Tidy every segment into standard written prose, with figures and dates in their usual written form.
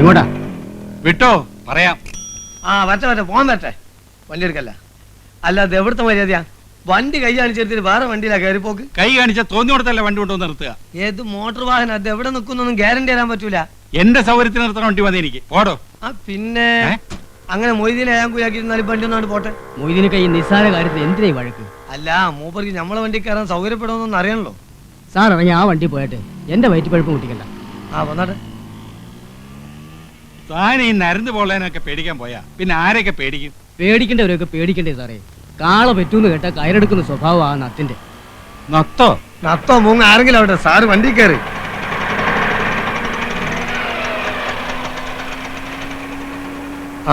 എങ്ങോട്ടാ? വിട്ടോ പറയാം. വരട്ടെ പോകാൻ വരട്ടെ. വണ്ടി എടുക്കല്ല. അല്ല അത് എവിടുത്തെ മര്യാദയാ? വണ്ടി കൈ കാണിച്ചെടുത്തിട്ട് വേറെ വണ്ടിയിലാ കയറിപ്പോക്ക്. കൈ കാണിച്ച തോന്നി കൊടുത്തല്ലേ വണ്ടി കൊണ്ടുവന്ന് നിർത്തുക. ഏത് മോട്ടോർ വാഹനം അത് എവിടെ നിൽക്കുന്നൊന്നും ഗ്യാരണ്ടി തരാൻ പറ്റൂല. എന്റെ സൗകര്യത്തിന് നിർത്തണ വണ്ടി മതി എനിക്ക്. ഓടോ. പിന്നെ അങ്ങനെ മൊയ്തീനെ ഞാൻ കുയാക്കിയിരുന്നാലും വണ്ടി ഒന്നാണ് പോട്ടെ. മൊയ്തീന് കൈ നിസ്സാര കാര്യത്തിൽ എന്തിനാ വഴക്ക്? അല്ല മൂപ്പർക്ക് നമ്മളെ വണ്ടി കയറാൻ സൗകര്യപ്പെടുമെന്നൊന്നും അറിയണല്ലോ. സാർ ഇറങ്ങി ആ വണ്ടി പോയിട്ട് എന്റെ വയറ്റിപ്പഴുപ്പ് മുട്ടിക്കണ്ട. വന്നാട്ടെ. താൻ ഈ നരന്ന് പോളേനൊക്കെ പേടിക്കാൻ പോയാ പിന്നെ ആരെയൊക്കെ പേടിക്കും? പേടിക്കേണ്ടവരൊക്കെ പേടിക്കണ്ടേ സാറേ. കാള പറ്റൂന്ന് കേട്ടാ കയറെടുക്കുന്ന സ്വഭാവം ആ നത്തിന്റെ. നത്തോ മൂങ്ങ ആരെങ്കിലും അവിടെ. സാറ് വണ്ടി കയറി.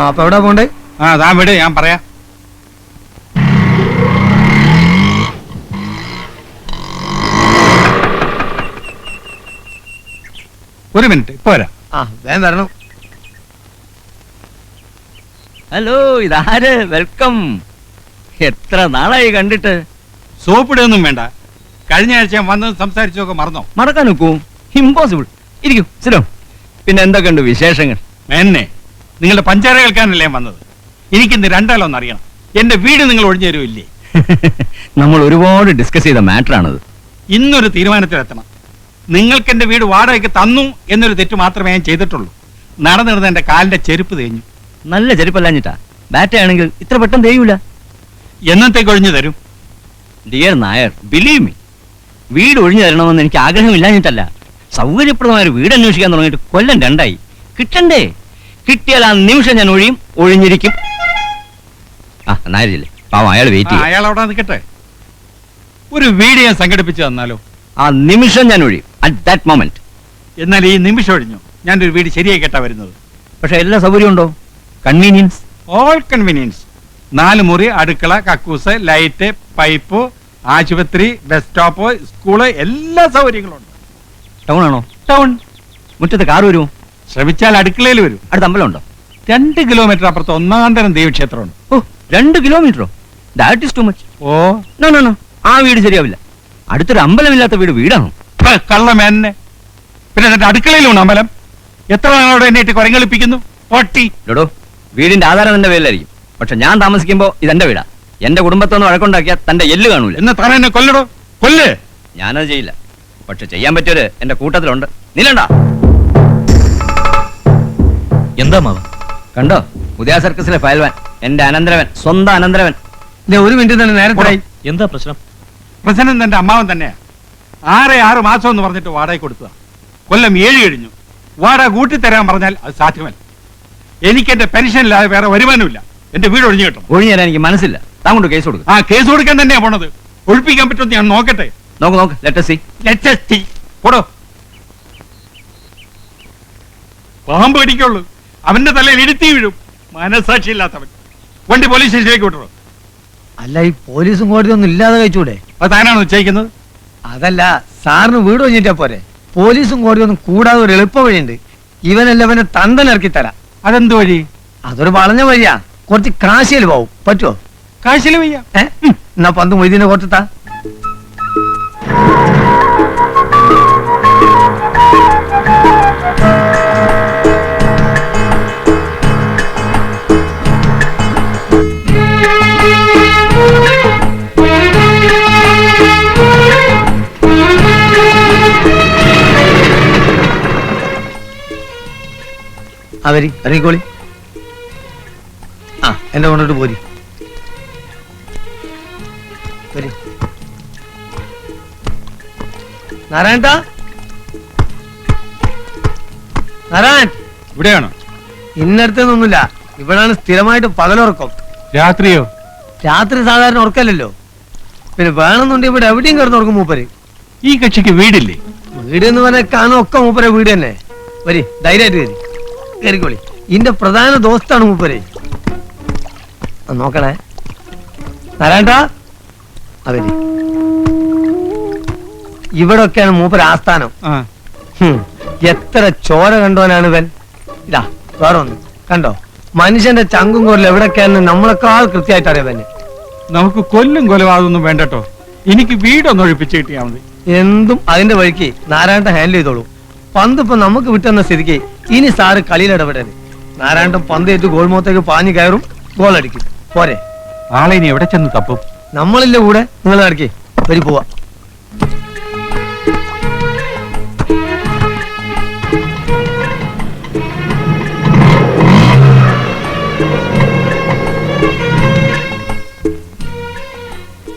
അപ്പൊ എവിടെ പോണ്ടേ? താൻ വിട്, ഞാൻ പറയാം. ഒരു മിനിറ്റ്, ഇപ്പൊ വരാം. വേഗം വരണം. ഹലോ, ഇതാര്? വെൽക്കം. എത്ര നാളായി കണ്ടിട്ട്. സോപ്പിടൊന്നും വേണ്ട. കഴിഞ്ഞ ആഴ്ച ഞാൻ വന്നത് സംസാരിച്ചൊക്കെ മറന്നോ? മറക്കാൻ നോക്കൂ, ഇമ്പോസിബിൾ. ഇരിക്കൂ, സിലോ. പിന്നെ എന്തൊക്കെയുണ്ട് വിശേഷങ്ങൾ? എന്നെ നിങ്ങളുടെ പഞ്ചാര കേൾക്കാനല്ലേ ഞാൻ വന്നത്. എനിക്കിന്ന് രണ്ടാലൊന്നും അറിയണം. എന്റെ വീട് നിങ്ങൾ ഒഴിഞ്ഞു തരുമില്ലേ? നമ്മൾ ഒരുപാട് ഡിസ്കസ് ചെയ്ത മാറ്റർ ആണത്. ഇന്നൊരു തീരുമാനത്തിലെത്തണം. നിങ്ങൾക്ക് എന്റെ വീട് വാടകയ്ക്ക് തന്നു എന്നൊരു തെറ്റ് മാത്രമേ ഞാൻ ചെയ്തിട്ടുള്ളൂ. നടന്നിരുന്ന എന്റെ കാലിന്റെ ചെരുപ്പ് തേഞ്ഞു. നല്ല ചെരുപ്പല്ലാഞ്ഞിട്ടാ. ബാറ്റയാണെങ്കിൽ ഇത്ര പെട്ടെന്ന് തേയൂല. എന്നത്തേക്ക് ഒഴിഞ്ഞു തരും? ഡിയർ നായർ, ബിലീവ് മീ, വീട് ഒഴിഞ്ഞു തരണമെന്ന് എനിക്ക് ആഗ്രഹമില്ലാഞ്ഞിട്ടല്ല. സൗകര്യപ്രദമായ ഒരു വീട് അന്വേഷിക്കാൻ തുടങ്ങിയിട്ട് കൊല്ലം 2 കിട്ടണ്ടേ? കിട്ടിയാൽ ആ നിമിഷം ഞാൻ ഒഴിഞ്ഞിരിക്കും. നായരില്ലേ പാവം, അയാൾ വെയിറ്റ് ചെയ്യും. അയാൾ അവിടെ നിൽക്കട്ടെ. ഒരു വീട് ഞാൻ സംഘടിപ്പിച്ചു തന്നാലോ? ആ നിമിഷം ഞാൻ ഒഴിയും. At that moment. എന്നാൽ ഈ നിമിഷം ഒഴിഞ്ഞു ഞാനൊരു വീട് ശരിയായി കേട്ടാ വരുന്നത്. പക്ഷെ എല്ലാ സൗകര്യം ഉണ്ടോ? Convenience, all convenience. 4 മുറി, അടുക്കള, കക്കൂസ്, ലൈറ്റ്, പൈപ്പ്, ആശുപത്രി, ബസ് സ്റ്റോപ്പ്, സ്കൂള്, എല്ലാ സൗകര്യങ്ങളും ഉണ്ട്. ടൗൺ ആണോ? ടൗൺ. മുറ്റത്ത് കാർ വരുമോ? ശ്രമിച്ചാൽ അടുക്കളയിൽ വരും. അടുത്ത അമ്പലം ഉണ്ടോ? 2 കിലോമീറ്റർ അപ്പുറത്ത് ഒന്നാന്തരം ദേവീക്ഷേത്രമുണ്ട്. 2 കിലോമീറ്ററോ? That is too much. No, ആ വീട് ശരിയാവില്ല. അടുത്തൊരു അമ്പലമില്ലാത്ത വീടാണോ? കള്ളമേന്നെ. പിന്നെ എന്നിട്ട് അടുക്കളയിലുണ്ട് അമ്പലം. എത്ര നാളോടെ എന്നെ കുരങ്ങളിപ്പിക്കുന്നു? ഡോടോ, വീടിന്റെ ആധാരം എന്റെ പേരിലായിരിക്കും. പക്ഷെ ഞാൻ താമസിക്കുമ്പോ ഇതെന്റെ വീടാ. എന്റെ കുടുംബത്തൊന്ന് വഴക്കുണ്ടാക്കിയാൽ തന്റെ എല്ല് കാണൂല. എന്ന് താൻ എന്നെ കൊല്ലടോ, കൊല്ല്. ഞാനത് ചെയ്യില്ല. പക്ഷെ ചെയ്യാൻ പറ്റിയൊരു എന്റെ കൂട്ടത്തിലുണ്ട്. നിലണ്ട. എന്താ മാവ? കണ്ടോ, പുതിയ സർക്കസിലെ ഫയൽവാൻ, എന്റെ അനന്തരവൻ, സ്വന്തം അനന്തരവൻ. ഒരു മിനിറ്റ് തന്നെ നേരത്തെ. എന്താ പ്രശ്നം? പ്രശ്നം എന്റെ അമ്മാവൻ തന്നെയാ. 6 മാസം എന്ന് പറഞ്ഞിട്ട് വാടക കൊടുത്തതാ. കൊല്ലം 7 കഴിഞ്ഞു. വാടക കൂട്ടിത്തരാൻ പറഞ്ഞാൽ അത് സാധ്യമല്ല. എനിക്ക് എന്റെ പെൻഷനില്ലാതെ വേറെ വരുമാനമില്ല. എന്റെ വീട് ഒഴിഞ്ഞു കിട്ടണം. ഒഴിഞ്ഞു തരാൻ എനിക്ക് മനസ്സില്ല. താൻ കൊണ്ട് കേസ് കൊടുക്കും. കേസ് കൊടുക്കാൻ തന്നെയാ പോണത്. ഒഴിപ്പിക്കാൻ പറ്റുമെന്ന് ഞാൻ നോക്കട്ടെ. നോക്ക്, ലെറ്റ് us see. പോടോ. പാമ്പ് പിടിക്കുള്ളൂ. അവന്റെ തലയിൽ ഇടുത്തി വീഴും. മനസാക്ഷി ഇല്ലാത്തവൻ. വണ്ടി പോലീസ് സ്റ്റേഷനിലേക്ക് വിട്ടു. അല്ല, ഈ പോലീസും കോടതി ഒന്നും ഇല്ലാതെ കഴിച്ചൂടെ? അത് താനാണോ നിശ്ചയിക്കുന്നത്? അതല്ല, സാറിന് വീട് ഒഴിഞ്ഞിട്ടാ പോരെ. പോലീസും കോടതി ഒന്നും കൂടാതെ ഒരു എളുപ്പ വഴിയുണ്ട്. ഇവനെല്ലവനെ തന്തനിറക്കി തരാം. അതെന്ത് വഴി? അതൊരു വളഞ്ഞ വഴിയാ. കുറച്ച് കാശിയിൽ പോവും. പറ്റുമോ? കാശിയിൽ വയ്യ. എന്നാ പന്ത് മൊയ്തീനെ കൊടുത്താ. ഇറങ്ങിക്കോളി. എന്റെ കൊണ്ടിട്ട് പോരി. നാരായണ, നാരായൺ ഇവിടെയാണോ? ഇന്നടുത്തൊന്നുമില്ല. ഇവിടാണ് സ്ഥിരമായിട്ട് പകലുറക്കം. രാത്രിയോ? രാത്രി സാധാരണ ഉറക്കല്ലോ. പിന്നെ വേണമെന്നുണ്ടെങ്കിൽ ഇവിടെ എവിടെയും കിടന്നുറക്കും മൂപ്പര്. ഈ കക്ഷിക്ക് വീടില്ലേ? വീട് എന്ന് പറഞ്ഞാൽ കാണൊക്കെ മൂപ്പരെ വീട് തന്നെ. വരി, ധൈര്യമായിട്ട് കയറി കയറിക്കോളി. ഇതിന്റെ പ്രധാന ദോസ്താണ് മൂപ്പര്. നോക്കണേ നാരായണ. അവര് ഇവിടെ ഒക്കെയാണ് മൂപ്പര് ആസ്ഥാനം. എത്ര ചോര കണ്ടോനാണ് ഇവൻ. ഇതാ വേറെ ഒന്ന് കണ്ടോ, മനുഷ്യന്റെ ചങ്കും കോരിൽ എവിടെയൊക്കെയാണെന്ന് നമ്മളെക്കാൾ കൃത്യമായിട്ട് അറിയാൻ. നമുക്ക് കൊല്ലും കൊലപാതകമൊന്നും വേണ്ടട്ടോ. എനിക്ക് വീടൊന്നും ഒഴിപ്പിച്ച് കിട്ടിയാൽ മതി. എന്തും അതിന്റെ വഴിക്ക് നാരായണ ഹാൻഡിൽ ചെയ്തോളൂ. പന്ത് ഇപ്പൊ നമുക്ക് വിട്ടുന്ന സ്ഥിതിക്ക് ഇനി സാറ് കളിയിൽ ഇടപെടരുത്. നാരായണൻ പന്തേറ്റ് ഗോൾമോത്തേക്ക് പാഞ്ഞു കയറും, ഗോൾ അടിക്കും. പോരെ? ആളെ ഇനി എവിടെ ചെന്ന് തപ്പും? നമ്മളില്ല കൂടെ, നിങ്ങൾ നടക്കേ വരി പോവാ.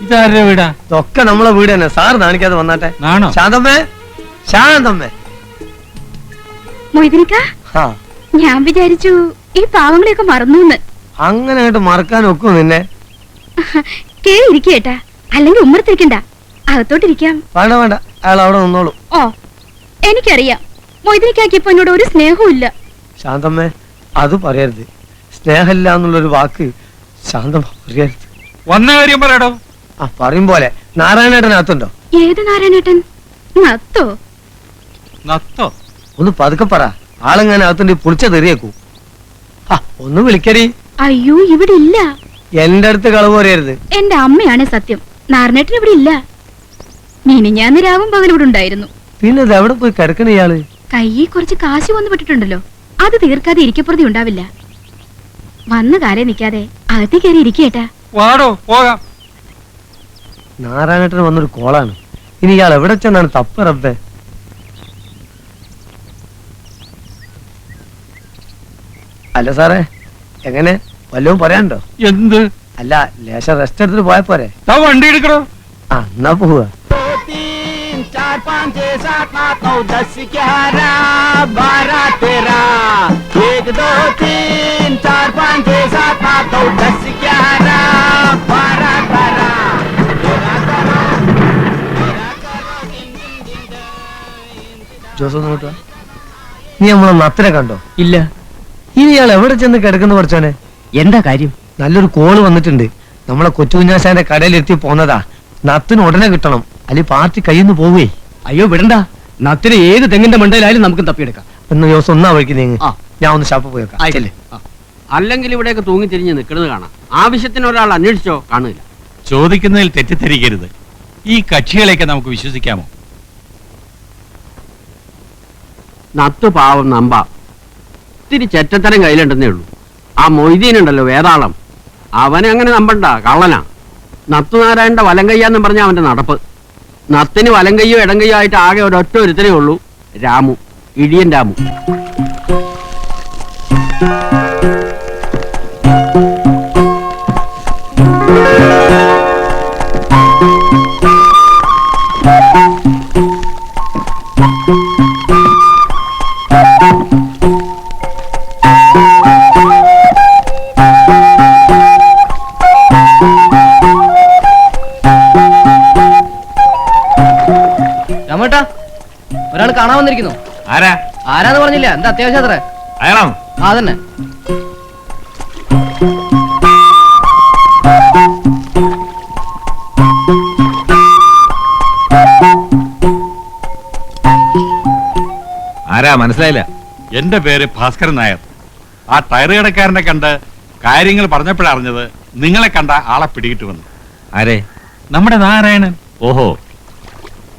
ഇതാരുടെ വീടാ? ഇതൊക്കെ നമ്മളെ വീട് തന്നെ. സാറ് നാണിക്കാതെ വന്നാട്ടെ. ആണോ? ശാന്തമ്മേ, ശാന്തമ്മേ. മൊയ്തനിക്ക, ആ, ഞാൻ വിചാരിച്ചു ഈ പാവങ്ങളെയൊക്കെ മറന്നു. അങ്ങനെ അങ്ങോട്ട് മറക്കാൻ ഒക്കും നിന്നെ? കേറി ഇരിക്കേട്ടാ, അല്ലെങ്കിൽ ഉമ്മറത്തിരിക്കണ്ട, അകത്തോട്ടിരിക്കാം. വേണ്ട വേണ്ട, അയാൾ അവിടെ നിന്നോളൂ. ഓ, എനിക്കറിയാം മൊയ്തനിക്കാക്കിയപ്പോ എന്നോട് ഒരു സ്നേഹവും ഇല്ല. ശാന്തമ്മേ, അത് പറയരുത്. സ്നേഹമില്ല എന്നുള്ളൊരു വാക്ക് ശാന്തമ്മ പറയരുത്. വന്ന കാര്യം പറയടോ. ആ, പറയും പോലെ. നാരായണേട്ടനകത്തുണ്ടോ? ഏത് നാരായണേട്ടൻ? നത്തോ? നത്തോ? ഒന്ന് പതുക്കെ പറ. ആളെങ്ങനെ അകത്തുണ്ട് പൊളിച്ച തെറിയേക്കൂ. ഒന്ന് വിളിക്കടി. അയ്യോ, ഇവിടെ ഇല്ല. എന്റെ അടുത്ത് കളവ് പറയരുത്. എന്റെ അമ്മയാണ് സത്യം. നാരായണേട്ടൻ ഇവിടെ ഇല്ല. ഞാൻ രാവും പകലും ഇവിടെ ഉണ്ടായിരുന്നു. പിന്നെ ഇത് എവിടെ പോയി കിടക്കണ ഇയാള്? കയ്യിൽ കുറച്ച് കാശ് വന്നു പെട്ടിട്ടുണ്ടല്ലോ, അത് തീർക്കാതെ ഇരിക്കപ്പുറതി ഉണ്ടാവില്ല. വന്ന കാലേ നിക്കാതെ അകത്തി കയറി ഇരിക്കേട്ടാ. വാടോ, പോകാം. നാരായണേട്ടന് വന്നൊരു കോളാണ്. ഇനി ഇയാൾ എവിടെ ചെന്നാണ് തപ്പ് റബ്ബേ? അല്ല സാറേ, എങ്ങനെ വല്ലതും പറയാനുണ്ടോ? എന്ത്? അല്ല, ലേശം റെസ്റ്റ് എടുത്തിട്ട് പോയാ പോരെ? വണ്ടി എടുക്കണോ? ആ, എന്നാ പോവുക. 3 4 5 6 7 8 9 10 11 12 13 1 2 3 4 5 6 7 8 9 10 11 12 ജോസ് ഒന്ന് നോക്കുക. നീ നമ്മളെ നത്തിനെ കണ്ടോ? ഇല്ല. ഇനി ഇയാൾ എവിടെ ചെന്ന് കിടക്കുന്നു കുറച്ചോനെ? എന്താ കാര്യം? നല്ലൊരു കോള് വന്നിട്ടുണ്ട്. നമ്മളെ കൊച്ചുകുഞ്ഞാശാന്റെ കടയിലെത്തി പോന്നതാ. നത്തിന് ഉടനെ കിട്ടണം, അല്ലെങ്കിൽ പാർട്ടി കയ്യിന്ന് പോവേ. അയ്യോ വിടണ്ട, നത്തിന് ഏത് തെങ്ങിന്റെ മണ്ടയിലായാലും നമുക്ക് തപ്പിയെടുക്കാം. എന്ന് ജോസ് ഒന്നാ വഴിക്ക് നീങ്ങ്. ആ. ഞാൻ ഒന്ന് ഷാപ്പ് പോയേക്കാം. ചെല്ല്. അല്ലെങ്കിൽ ഇവിടെയൊക്കെ തൂങ്ങിത്തിരിഞ്ഞ് നിൽക്കുന്നത് കാണാം. ആവശ്യത്തിന് ഒരാൾ അന്വേഷിച്ചോ കാണില്ല. ചോദിക്കുന്നതിൽ തെറ്റിദ്ധരിക്കരുത്. ഈ കക്ഷികളെയൊക്കെ നമുക്ക് വിശ്വസിക്കാമോ? നത്ത് പാവം നമ്പ ഇത്തിരി ചെറ്റത്തരം കയ്യിലുണ്ടെന്നേ ഉള്ളൂ. ആ മൊയ്തീനുണ്ടല്ലോ വേതാളം, അവനെ അങ്ങനെ നമ്പണ്ട, കള്ളനാ. നത്തുനാരായണന്റെ വലം കയ്യാന്നും പറഞ്ഞ അവന്റെ നടപ്പ്. നത്തിന് വലം കയ്യോ ഇടം കയ്യോ ആയിട്ട് ആകെ ഒരൊറ്റ ഒരുത്തരേ ഉള്ളൂ, രാമു, ഇടിയൻ രാമു. രമേട്ടാ, ഒരാൾ കാണാൻ വന്നിരിക്കുന്നു. ആരാ? ആരാന്ന് പറഞ്ഞില്ല. എന്താ അത്യാവശ്യം അത്ര? അയാളാണോ? ആ തന്നെ. ആരാ മനസ്സിലായില്ല? എന്റെ പേര് ഭാസ്കരൻ നായർ. ആ ടയർ കടക്കാരനെ കണ്ട് കാര്യങ്ങൾ പറഞ്ഞപ്പോഴറിഞ്ഞത് നിങ്ങളെ കണ്ട ആളെ പിടികിട്ടുവന്നു. ആരെ? നമ്മുടെ നാരായണൻ. ഓഹോ,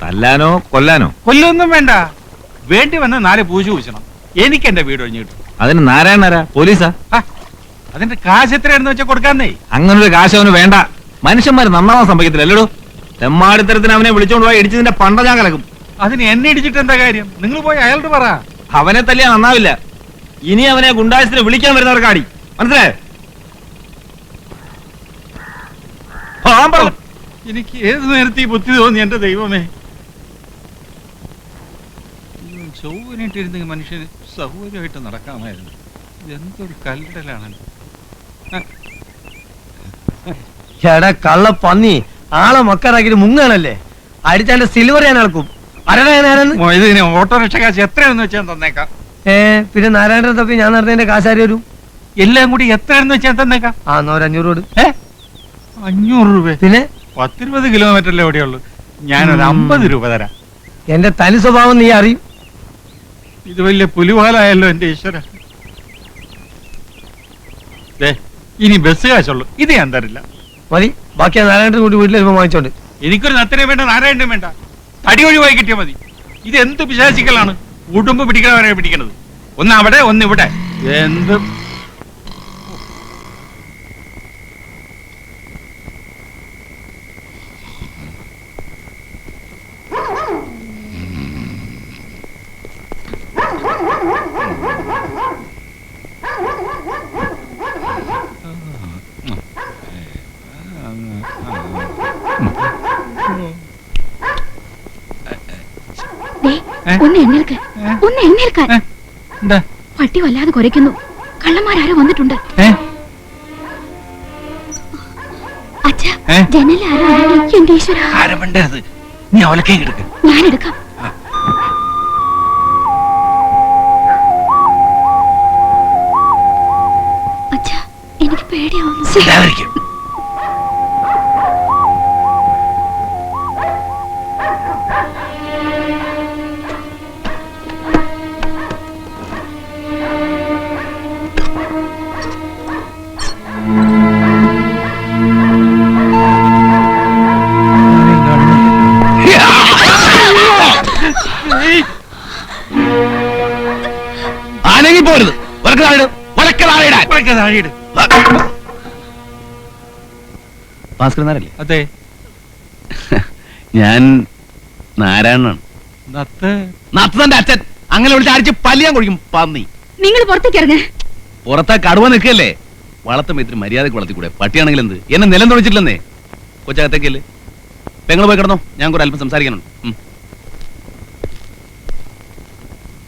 തല്ലാനോ കൊല്ലാനോ? കൊല്ലൊന്നും വേണ്ട, വേണ്ടി വന്ന് 4 പൂജ പൂശണം. എനിക്ക് എന്റെ വീട് ഒഴിഞ്ഞു കിട്ടും. അതിന് നാരായണനാരാ? പോലീസാ? അതിന്റെ കാശ് എത്രയാണെന്ന് വെച്ചാൽ കൊടുക്കാന്നേ. അങ്ങനൊരു കാശ് അവന് വേണ്ട. മനുഷ്യന്മാര് നന്നാവാൻ സംഭവിക്കത്തില്ല അല്ലടോ. തെമ്മാടിത്തരത്തിന് അവനെ വിളിച്ചോണ്ട് പോയി ഇടിച്ചതിന്റെ പണ്ട ഞാൻ കലക്കും. അതിന് എന്നെ ഇടിച്ചിട്ട് എന്താ കാര്യം? നിങ്ങൾ പോയി അയാളോട് പറ. അവനെ തല്ലിയാ നന്നാവില്ല. ഇനി അവനെ ഗുണ്ടായസിന് വിളിക്കാൻ വരുന്നവർക്കാടി, മനസ്സിലായോ? എനിക്ക് ഏത് നേരത്തെ ഈ ബുദ്ധി തോന്നി എന്റെ ദൈവമേ. ചൊവ്വനായിട്ടിരുന്നെങ്കിൽ മനുഷ്യന് സൗകര്യമായിട്ട് നടക്കാമായിരുന്നു. എന്തൊരു കല്ലിടലാണ്. എടാ കള്ള പന്നി, ആളെ മക്കാറാക്കിട്ട് മുങ്ങാണല്ലേ? അടിച്ചാന്റെ സിൽവർ ഞാൻ അളക്കും. ഇതിന് ഓട്ടോറിക്ഷ കാശ് എത്രയാണെന്ന് വെച്ചാൽ തന്നേക്കാം. പിന്നെ നാരായണൻ തപ്പി ഞാൻ നടന്നതിന്റെ കാശാരി വരും. എല്ലാം കൂടി എത്രയാണെന്ന് വെച്ചാൽ തന്നേക്കാം. ആ, എന്നാ ഒരു 500 രൂപ. 500 രൂപ? പിന്നെ 10-20 കിലോമീറ്ററിലെ എവിടെയുള്ളൂ. ഞാനൊരു 50 രൂപ തരാം. എന്റെ തനി സ്വഭാവം നീ അറിയും. ഇത് വലിയ പുലിവാലായല്ലോ എന്റെ ഈശ്വര. ഇനി ബസ് കാശുള്ളൂ, ഇത് ഞാൻ തരില്ല. മതി, ബാക്കി നാരായണൻ കൂടി വീട്ടിൽ വരുമ്പോ വാങ്ങിച്ചോണ്ട്. എനിക്കൊരു നത്തിനെ വേണ്ട, നാരായണനും വേണ്ട. തടി ഒഴിവായി കിട്ടിയാൽ മതി. ഇത് എന്ത് പിശാചിക്കലാണ്? ഉടുമ്പ് പിടിക്കണവരെ പിടിക്കണത്. ഒന്ന് അവിടെ ഒന്ന് ഇവിടെ. എന്ത് ഒന്ന് എണ്ണേൽക്ക്, ഒന്ന് എണ്ണേൽക്കാൻ. എന്താ പട്ടി വല്ലാതെ കുരയ്ക്കുന്നു. കള്ളന്മാരാരോ വന്നിട്ടുണ്ട്. അച്ഛാ, ജനലിൽ ആരോ ഇറങ്ങി. എന്റെ ഈശ്വരാ. ആരമിണ്ടരുത്, നീ അവലക്കേ കിടക്ക്. ഞാനെടുക്കാം. അച്ഛാ, എനിക്ക് പേടിയാവുന്നു. പോരുത്. ഭാസ്കരൻ നായരല്ലേ? അതെ, ഞാൻ നാരായണനാണ്. നത്തന്റെ അച്ഛൻ. അങ്ങനെ വിളിച്ച് അടിച്ച് പല്ലിയാൻ കൊഴിക്കും പന്നി. നിങ്ങൾ പുറത്തേക്ക് ഇറങ്ങ. പുറത്തെ കടുവ നിൽക്കല്ലേ? വളർത്തുമ്പോ ഇത്തിരി മര്യാദക്ക് വളർത്തിക്കൂടെ? പട്ടിയാണെങ്കിൽ എന്ത്? എന്നെ നിലം തൊഴിച്ചിട്ടില്ലെന്നേ. കൊച്ചകത്തേക്കല്ലേ? പെങ്ങൾ പോയി കിടന്നോ, ഞാൻ കൂടെ അല്പം സംസാരിക്കാനുണ്ട്.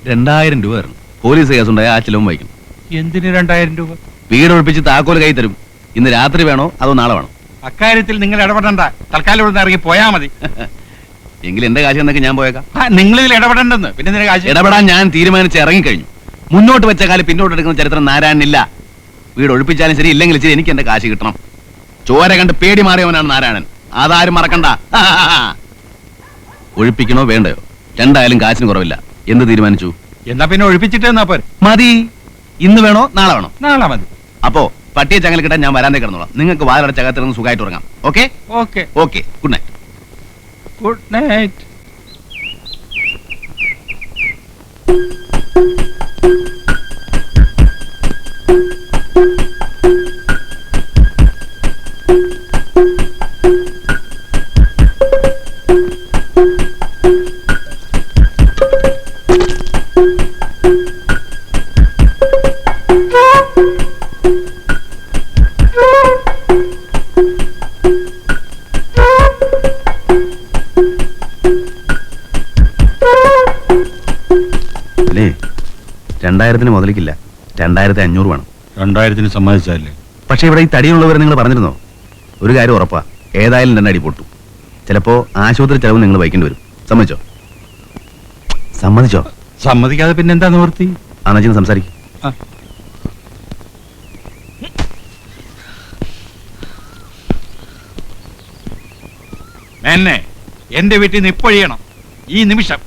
2000 രൂപ തരണം. പോലീസ് കേസുണ്ടായ ആ ചിലവും വഹിക്കും. എന്തിന് 2000 രൂപ? വീട് ഒഴിപ്പിച്ച് താക്കോൽ കൈ തരും. ഇന്ന് രാത്രി വേണോ അതോ നാളെ വേണോ? അക്കാര്യത്തിൽ നിങ്ങൾ ഇടപെടണ്ട. തൽക്കാലം ഇവിടെ ഇറങ്ങി പോയാ മതി. എങ്കിൽ എന്റെ കാശ് എന്നൊക്കെ ഞാൻ പോയേക്കാം. നിങ്ങൾ ഇതിൽ ഇടപെടണ്ടെന്ന്. പിന്നെ നിന്റെ കാശ്? ഇടപെടാൻ ഞാൻ തീരുമാനിച്ച് ഇറങ്ങിക്കഴിഞ്ഞു. മുന്നോട്ട് വെച്ച കാലം പിന്നോട്ട് എടുക്കുന്ന ചരിത്രം നാരായണനില്ല. വീട് ഒഴിപ്പിച്ചാലും ശരി, ഇല്ലെങ്കിൽ ശരി, എനിക്ക് എന്റെ കാശ് കിട്ടണം. ചോര കണ്ട് പേടി മാറിയവനാണ് നാരായണൻ. അതാരും മറക്കണ്ട. ഒഴിപ്പിക്കണോ വേണ്ടയോ? രണ്ടായാലും കാശിന് കുറവില്ല. എന്ത് തീരുമാനിച്ചു? എന്നാ പിന്നെ ഒഴിപ്പിച്ചിട്ട് എന്നാ പോരെ? മതി. ഇന്ന് വേണോ നാളെ വേണോ? നാളെ മതി. അപ്പോ പട്ടിയെ ചങ്ങല കിട്ടാൻ ഞാൻ വരാന്തേ കിടന്നോളാം. നിങ്ങൾക്ക് വാതിലടച്ച അകത്തിറങ്ങി സുഖമായിട്ട് ഉറങ്ങാം. Okay okay okay. Good night. Good night. അല്ലേ 2000 മുതലിക്കില്ല. 2500 വേണം. 2000 സമ്മതിച്ചല്ലേ? പക്ഷെ ഇവിടെ ഈ തടിയുള്ളവർ നിങ്ങൾ പറഞ്ഞിരുന്നോ? ഒരു കാര്യം ഉറപ്പാ, ഏതായാലും 2 അടി പൊട്ടും. ചിലപ്പോ ആശുപത്രി ചെലവ് നിങ്ങൾ വഹിക്കേണ്ടി വരും. സമ്മതിച്ചോ? സമ്മതിച്ചോ? സമ്മതിക്കാതെ പിന്നെ എന്താ നിവർത്തി? അന്നച്ചിന് സംസാരിക്കും. എന്നെ എന്റെ വീട്ടിൽ നിന്ന് ഇപ്പൊഴിയണം ഈ നിമിഷം.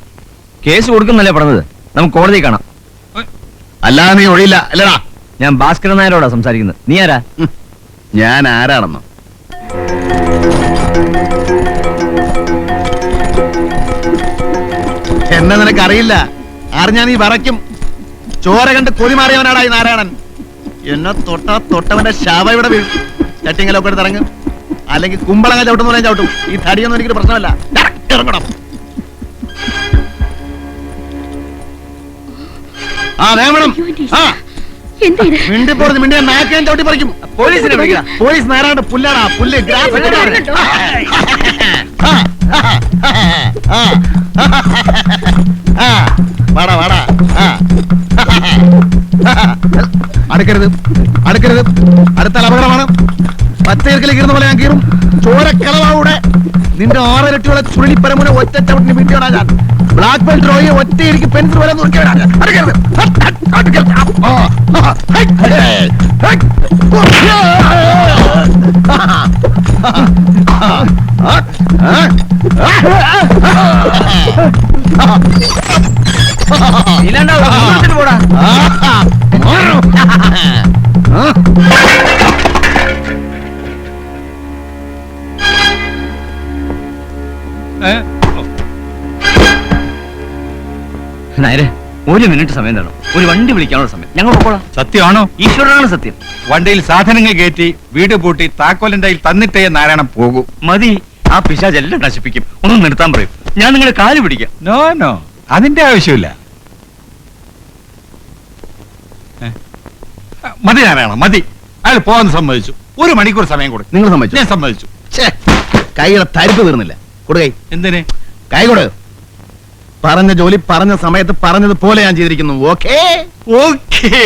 കേസ് കൊടുക്കുന്നല്ലേ പറഞ്ഞത്? നമുക്ക് കോടതി കാണാം. അല്ലാതെ നീ ഒഴിയില്ല അല്ലടാ. ഞാൻ ഭാസ്കരൻ നായരോടാ സംസാരിക്കുന്നത്. നീ ആരാ? ഞാൻ ആരാണെന്നോ? എന്നെ നിനക്കറിയില്ല. അറിഞ്ഞാ നീ വറയ്ക്കും. ചോര കണ്ട് കൊതിമാറിയവനാടാ ഈ നാരായണൻ. എന്നെ തൊട്ടവന്റെ ശവ ഇവിടെ വീഴും. ചട്ടിങ്ങലൊക്കെ എടുത്ത് ഇറങ്ങും. അല്ലെങ്കിൽ കുമ്പളങ്ങ ചവിട്ടുന്ന പോലെ ചവിട്ടും. ഈ തടിയൊന്നും എനിക്കൊരു പ്രശ്നമല്ല. ഇറങ്ങണം. വേണം. മിണ്ടിപ്പോറത് മിണ്ടിയ നാക്കാൻ ചവിട്ടി പറിക്കും. പോലീസിനെ വിളിക്കാം. പോലീസ് നേരാണ്ട് പുല്ലാടാ. പുല്ല് വാടാ വാടാ. അടുക്കരുത് അടുക്കരുത്. അടുത്താൽ അപകടമാണ്. പച്ചയിറക്കിലേക്ക് ഇരുന്ന പോലെ ഞാൻ കീറും. ചോരക്കളവാവിടെ നിന്റെ 6 ഇരട്ടിയുള്ള ചുഴലിപ്പരമുനെ ഒറ്റ ചവിട്ടിന് വീട്ടിയോടാ ഞാൻ. ബ്ലാക്ക് ബെൽറ്റ് റോയെ ഒറ്റയിരിക്കും പെൻസിൽ പോലെ നോക്കിയോടാ ഞാൻ. അടുക്കരുത്. പോടാ. നായരെ ഒരു മിനിറ്റ് സമയം തരണം. ഒരു വണ്ടി വിളിക്കാനുള്ള സമയം. ഞങ്ങൾ പോകോളാം. സത്യമാണോ? ഈശ്വരനാണ് സത്യം. വണ്ടിയിൽ സാധനങ്ങൾ കയറ്റി വീട് പൂട്ടി താക്കോലിന്റെ കയ്യിൽ തന്നിട്ടേ നാരായണൻ പോകൂ. മതി. ആ പിശാച് എല്ലാം നശിപ്പിക്കും. ഒന്ന് നിർത്താൻ പറയും. ഞാൻ നിങ്ങളെ കാല് പിടിക്കാം. നോ നോ, അതിന്റെ ആവശ്യമില്ല. മതി നാരായണ, മതി. അയാൾ പോകാൻ സമ്മതിച്ചു. 1 മണിക്കൂർ സമയം കൊടുക്കും. നിങ്ങൾ സമ്മതിച്ചു? ഞാൻ സമ്മതിച്ചു. കൈയുടെ തരിപ്പ് തീർന്നില്ല. കൊടുകൈ. എന്തിന്? കൈ കൊടു. പറഞ്ഞ ജോലി പറഞ്ഞ സമയത്ത് പറഞ്ഞതുപോലെ ഞാൻ ചെയ്തിരിക്കുന്നു. Okay okay.